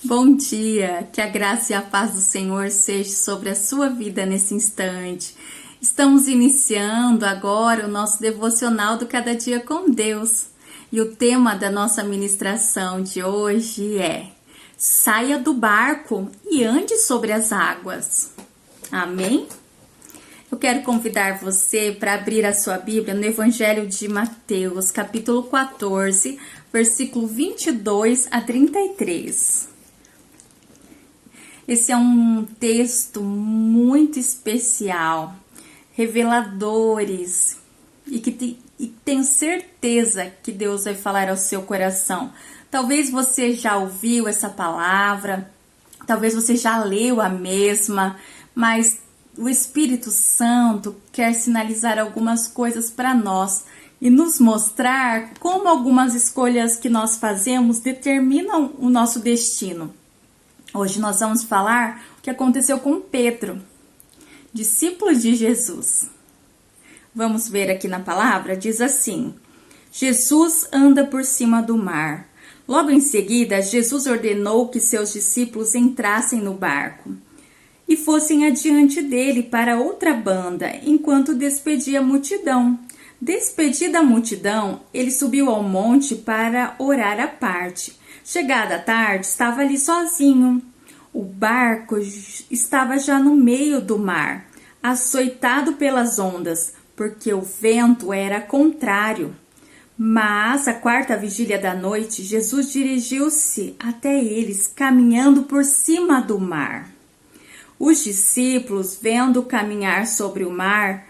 Bom dia, que a graça e a paz do Senhor seja sobre a sua vida nesse instante. Estamos iniciando agora o nosso devocional do Cada Dia com Deus. E o tema da nossa ministração de hoje é: saia do barco e ande sobre as águas. Amém? Eu quero convidar você para abrir a sua Bíblia no Evangelho de Mateus, capítulo 14, versículo 22 a 33. Esse é um texto muito especial, reveladores, e tenho certeza que Deus vai falar ao seu coração. Talvez você já ouviu essa palavra, talvez você já leu a mesma, mas o Espírito Santo quer sinalizar algumas coisas para nós e nos mostrar como algumas escolhas que nós fazemos determinam o nosso destino. Hoje nós vamos falar o que aconteceu com Pedro, discípulo de Jesus. Vamos ver aqui na palavra, diz assim: Jesus anda por cima do mar. Logo em seguida, Jesus ordenou que seus discípulos entrassem no barco e fossem adiante dele para outra banda, enquanto despedia a multidão. Despedida a multidão, ele subiu ao monte para orar à parte. Chegada a tarde, estava ali sozinho. O barco estava já no meio do mar, açoitado pelas ondas, porque o vento era contrário. Mas, à quarta vigília da noite, Jesus dirigiu-se até eles, caminhando por cima do mar. Os discípulos, vendo caminhar sobre o mar,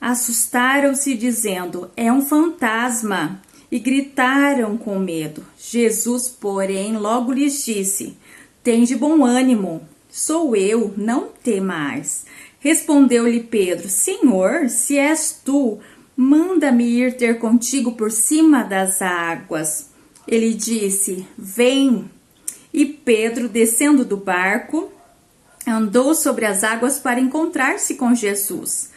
assustaram-se, dizendo: é um fantasma, e gritaram com medo. Jesus, porém, logo lhes disse: tende bom ânimo, sou eu, não temais. Respondeu-lhe Pedro: Senhor, se és tu, manda-me ir ter contigo por cima das águas. Ele disse: vem. E Pedro, descendo do barco, andou sobre as águas para encontrar-se com Jesus.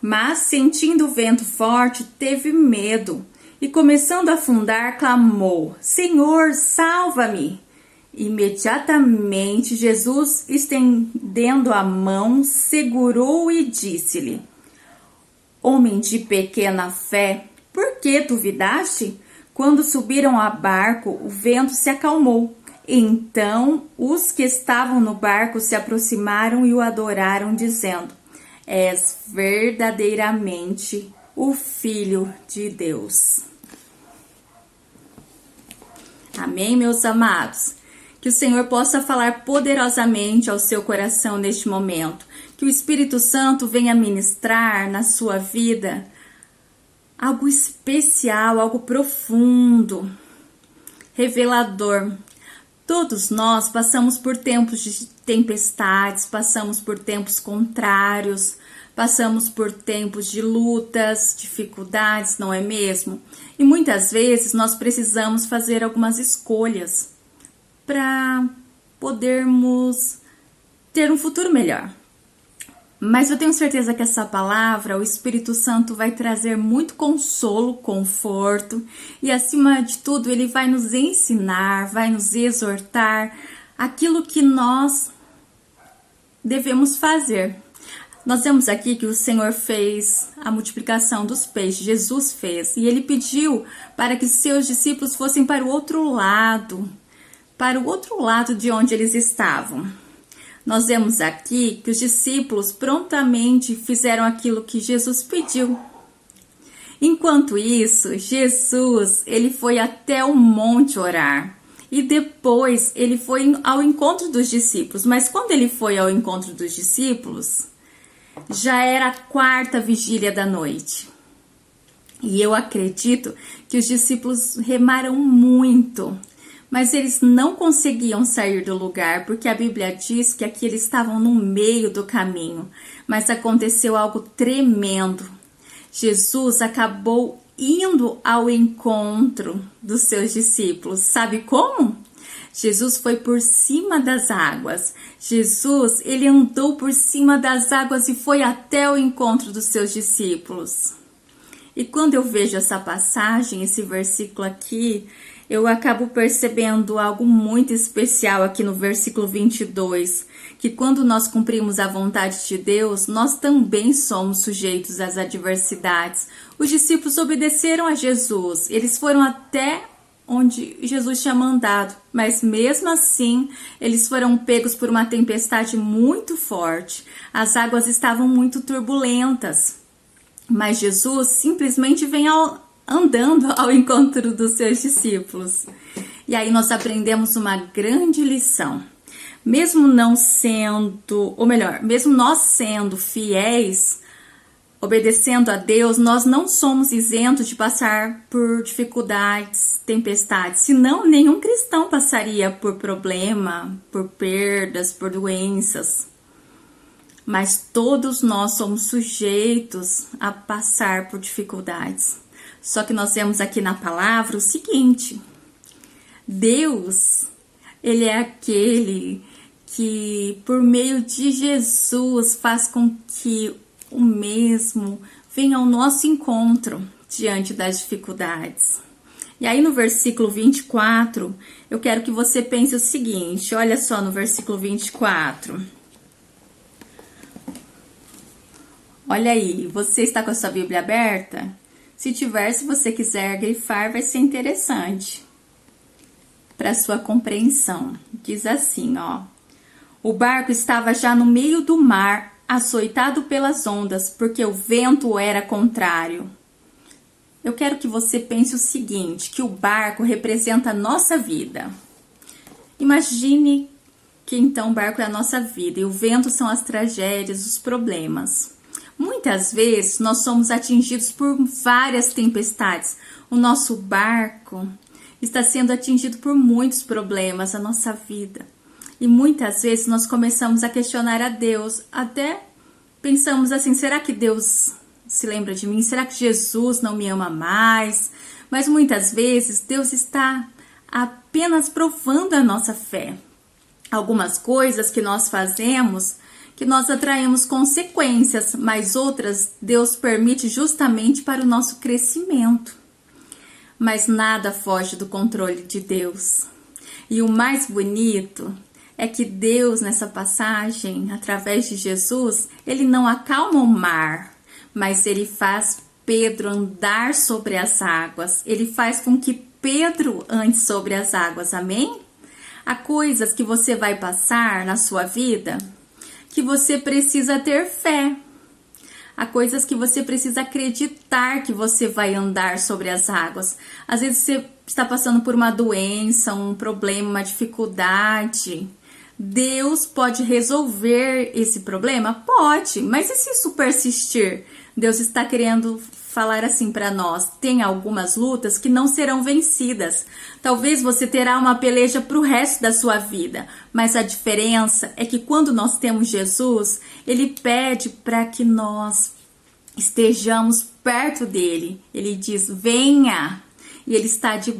Mas, sentindo o vento forte, teve medo e, começando a afundar, clamou: Senhor, salva-me! Imediatamente, Jesus, estendendo a mão, segurou-o e disse-lhe: homem de pequena fé, por que duvidaste? Quando subiram a barco, o vento se acalmou. Então, os que estavam no barco se aproximaram e o adoraram, dizendo: és verdadeiramente o Filho de Deus. Amém, meus amados? Que o Senhor possa falar poderosamente ao seu coração neste momento. Que o Espírito Santo venha ministrar na sua vida algo especial, algo profundo, revelador. Todos nós passamos por tempos de tempestades, passamos por tempos contrários, passamos por tempos de lutas, dificuldades, não é mesmo? E muitas vezes nós precisamos fazer algumas escolhas para podermos ter um futuro melhor. Mas eu tenho certeza que essa palavra, o Espírito Santo vai trazer muito consolo, conforto e, acima de tudo, ele vai nos ensinar, vai nos exortar aquilo que nós devemos fazer. Nós vemos aqui que o Senhor fez a multiplicação dos peixes, Jesus fez, e ele pediu para que seus discípulos fossem para o outro lado de onde eles estavam. Nós vemos aqui que os discípulos prontamente fizeram aquilo que Jesus pediu. Enquanto isso, Jesus, ele foi até o monte orar. E depois ele foi ao encontro dos discípulos. Mas quando ele foi ao encontro dos discípulos, já era a quarta vigília da noite. E eu acredito que os discípulos remaram muito, mas eles não conseguiam sair do lugar, porque a Bíblia diz que aqui eles estavam no meio do caminho. Mas aconteceu algo tremendo. Jesus acabou indo ao encontro dos seus discípulos. Sabe como? Jesus foi por cima das águas. Jesus, ele andou por cima das águas e foi até o encontro dos seus discípulos. E quando eu vejo essa passagem, esse versículo aqui, eu acabo percebendo algo muito especial aqui no versículo 22, que quando nós cumprimos a vontade de Deus, nós também somos sujeitos às adversidades. Os discípulos obedeceram a Jesus, eles foram até onde Jesus tinha mandado, mas mesmo assim, eles foram pegos por uma tempestade muito forte. As águas estavam muito turbulentas, mas Jesus simplesmente vem andando ao encontro dos seus discípulos. E aí nós aprendemos uma grande lição. Mesmo não sendo, ou melhor, mesmo nós sendo fiéis, obedecendo a Deus, nós não somos isentos de passar por dificuldades, tempestades. Senão, nenhum cristão passaria por problema, por perdas, por doenças. Mas todos nós somos sujeitos a passar por dificuldades. Só que nós vemos aqui na palavra o seguinte: Deus, Ele é aquele que, por meio de Jesus, faz com que o mesmo venha ao nosso encontro diante das dificuldades. E aí no versículo 24, eu quero que você pense o seguinte, olha só no versículo 24. Olha aí, você está com a sua Bíblia aberta? Se tiver, se você quiser grifar, vai ser interessante para sua compreensão. Diz assim, ó: o barco estava já no meio do mar, açoitado pelas ondas, porque o vento era contrário. Eu quero que você pense o seguinte, que o barco representa a nossa vida. Imagine que então o barco é a nossa vida e o vento são as tragédias, os problemas. Muitas vezes nós somos atingidos por várias tempestades. O nosso barco está sendo atingido por muitos problemas, a nossa vida. E muitas vezes nós começamos a questionar a Deus, até pensamos assim, será que Deus se lembra de mim? Será que Jesus não me ama mais? Mas muitas vezes Deus está apenas provando a nossa fé. Algumas coisas que nós fazemos, que nós atraímos consequências, mas outras Deus permite justamente para o nosso crescimento. Mas nada foge do controle de Deus. E o mais bonito é que Deus, nessa passagem, através de Jesus, Ele não acalma o mar, mas Ele faz Pedro andar sobre as águas. Ele faz com que Pedro ande sobre as águas, amém? Há coisas que você vai passar na sua vida que você precisa ter fé. Há coisas que você precisa acreditar que você vai andar sobre as águas. Às vezes você está passando por uma doença, um problema, uma dificuldade. Deus pode resolver esse problema? Pode, mas e se isso persistir? Deus está querendo falar assim para nós, tem algumas lutas que não serão vencidas. Talvez você terá uma peleja para o resto da sua vida, mas a diferença é que quando nós temos Jesus, Ele pede para que nós estejamos perto dele. Ele diz, venha, e Ele está de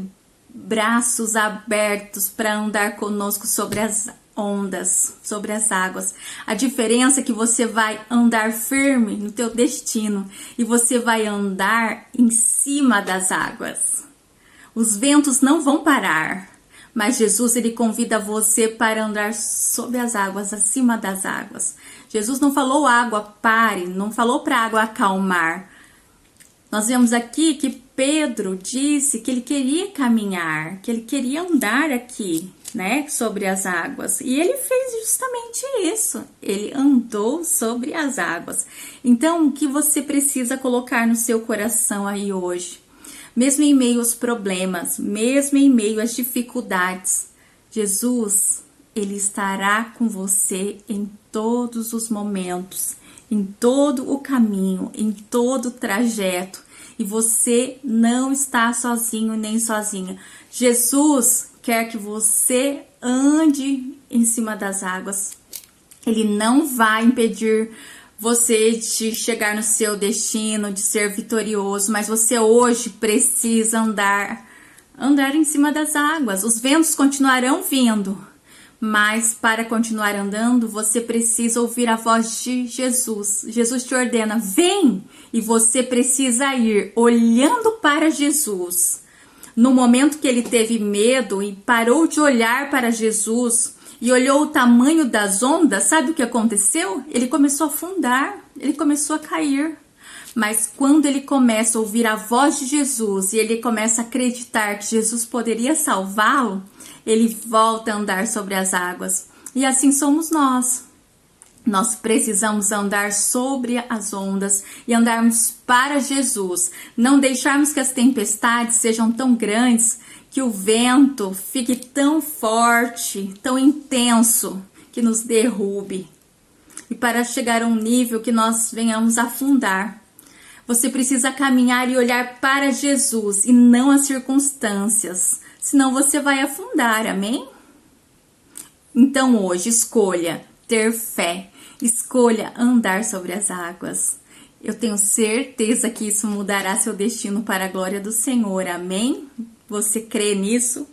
braços abertos para andar conosco sobre as ondas, sobre as águas. A diferença é que você vai andar firme no teu destino e você vai andar em cima das águas. Os ventos não vão parar, mas Jesus, Ele convida você para andar sobre as águas, acima das águas. Jesus não falou água pare, não falou para a água acalmar. Nós vemos aqui que Pedro disse que ele queria caminhar, que ele queria andar aqui, né, sobre as águas. E ele fez justamente isso. Ele andou sobre as águas. Então, o que você precisa colocar no seu coração aí hoje? Mesmo em meio aos problemas, mesmo em meio às dificuldades, Jesus, Ele estará com você em todos os momentos, em todo o caminho, em todo o trajeto. E você não está sozinho nem sozinha. Jesus quer que você ande em cima das águas. Ele não vai impedir você de chegar no seu destino, de ser vitorioso, mas você hoje precisa andar em cima das águas. Os ventos continuarão vindo, mas para continuar andando, você precisa ouvir a voz de Jesus. Jesus te ordena, vem! E você precisa ir olhando para Jesus. No momento que ele teve medo e parou de olhar para Jesus e olhou o tamanho das ondas, sabe o que aconteceu? Ele começou a afundar, ele começou a cair. Mas quando ele começa a ouvir a voz de Jesus e ele começa a acreditar que Jesus poderia salvá-lo, ele volta a andar sobre as águas. E assim somos nós. Nós precisamos andar sobre as ondas e andarmos para Jesus. Não deixarmos que as tempestades sejam tão grandes, que o vento fique tão forte, tão intenso, que nos derrube. E para chegar a um nível que nós venhamos afundar. Você precisa caminhar e olhar para Jesus e não as circunstâncias. Senão você vai afundar, amém? Então hoje escolha ter fé. Escolha andar sobre as águas. Eu tenho certeza que isso mudará seu destino para a glória do Senhor. Amém? Você crê nisso?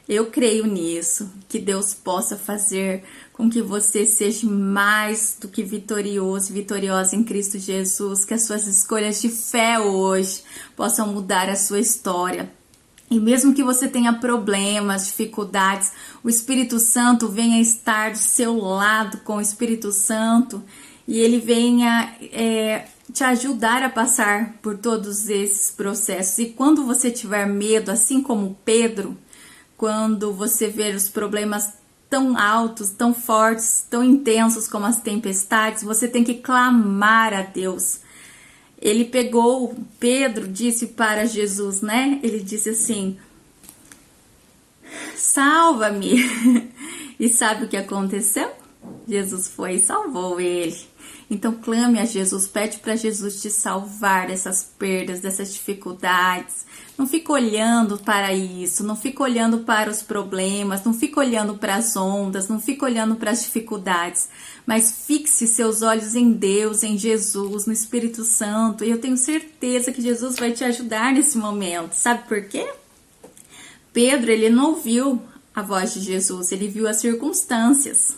Eu creio nisso. Que Deus possa fazer com que você seja mais do que vitorioso, vitoriosa em Cristo Jesus. Que as suas escolhas de fé hoje possam mudar a sua história. E mesmo que você tenha problemas, dificuldades, o Espírito Santo venha estar do seu lado com o Espírito Santo e ele venha te ajudar a passar por todos esses processos. E quando você tiver medo, assim como Pedro, quando você ver os problemas tão altos, tão fortes, tão intensos como as tempestades, você tem que clamar a Deus. Ele pegou, Pedro disse para Jesus, né? Ele disse assim, salva-me. E sabe o que aconteceu? Jesus foi e salvou ele. Então clame a Jesus, pede para Jesus te salvar dessas perdas, dessas dificuldades. Não fica olhando para isso, não fica olhando para os problemas, não fica olhando para as ondas, não fica olhando para as dificuldades, mas fixe seus olhos em Deus, em Jesus, no Espírito Santo. E eu tenho certeza que Jesus vai te ajudar nesse momento. Sabe por quê? Pedro, ele não ouviu a voz de Jesus, ele viu as circunstâncias.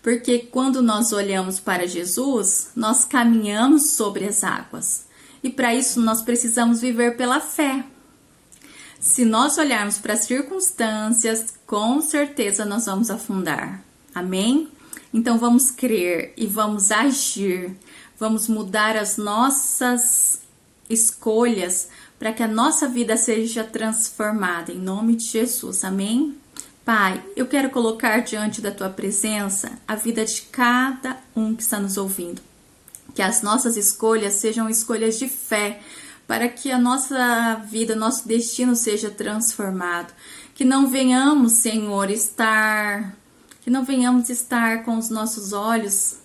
Porque quando nós olhamos para Jesus, nós caminhamos sobre as águas. E para isso nós precisamos viver pela fé. Se nós olharmos para as circunstâncias, com certeza nós vamos afundar. Amém? Então vamos crer e vamos agir. Vamos mudar as nossas escolhas para que a nossa vida seja transformada. Em nome de Jesus. Amém? Pai, eu quero colocar diante da Tua presença a vida de cada um que está nos ouvindo. Que as nossas escolhas sejam escolhas de fé, para que a nossa vida, nosso destino seja transformado. Que não venhamos, Senhor, estar com os nossos olhos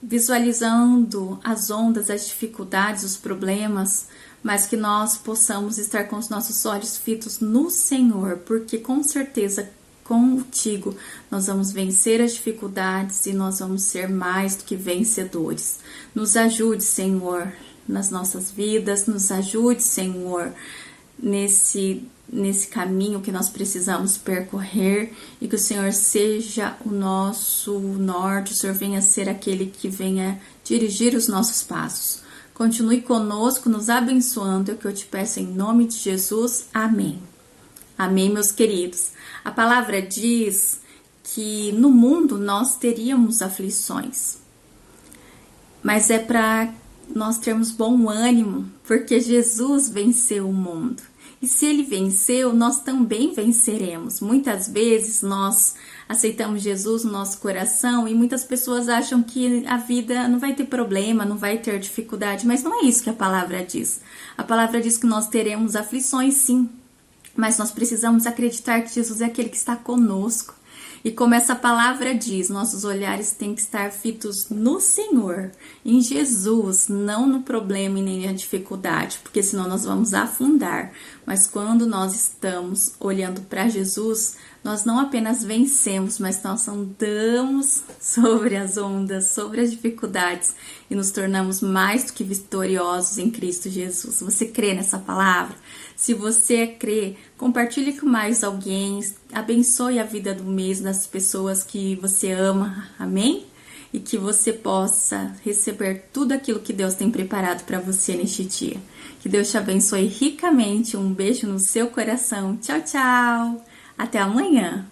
visualizando as ondas, as dificuldades, os problemas, mas que nós possamos estar com os nossos olhos fitos no Senhor, porque com certeza contigo nós vamos vencer as dificuldades e nós vamos ser mais do que vencedores. Nos ajude, Senhor, nas nossas vidas, nos ajude, Senhor, nesse caminho que nós precisamos percorrer, e que o Senhor seja o nosso norte, o Senhor venha ser aquele que venha dirigir os nossos passos. Continue conosco, nos abençoando, é o que eu te peço em nome de Jesus. Amém. Amém, meus queridos. A palavra diz que no mundo nós teríamos aflições, mas é para nós termos bom ânimo, porque Jesus venceu o mundo. E se ele venceu, nós também venceremos. Muitas vezes nós aceitamos Jesus no nosso coração e muitas pessoas acham que a vida não vai ter problema, não vai ter dificuldade, mas não é isso que a palavra diz. A palavra diz que nós teremos aflições, sim, mas nós precisamos acreditar que Jesus é aquele que está conosco. E como essa palavra diz, nossos olhares têm que estar fitos no Senhor, em Jesus, não no problema e nem na dificuldade, porque senão nós vamos afundar. Mas quando nós estamos olhando para Jesus, nós não apenas vencemos, mas nós andamos sobre as ondas, sobre as dificuldades e nos tornamos mais do que vitoriosos em Cristo Jesus. Você crê nessa palavra? Se você crê, compartilhe com mais alguém, abençoe a vida do mês das pessoas que você ama, amém? E que você possa receber tudo aquilo que Deus tem preparado para você neste dia. Que Que Deus te abençoe ricamente. Um beijo no seu coração. Tchau, tchau. Até amanhã.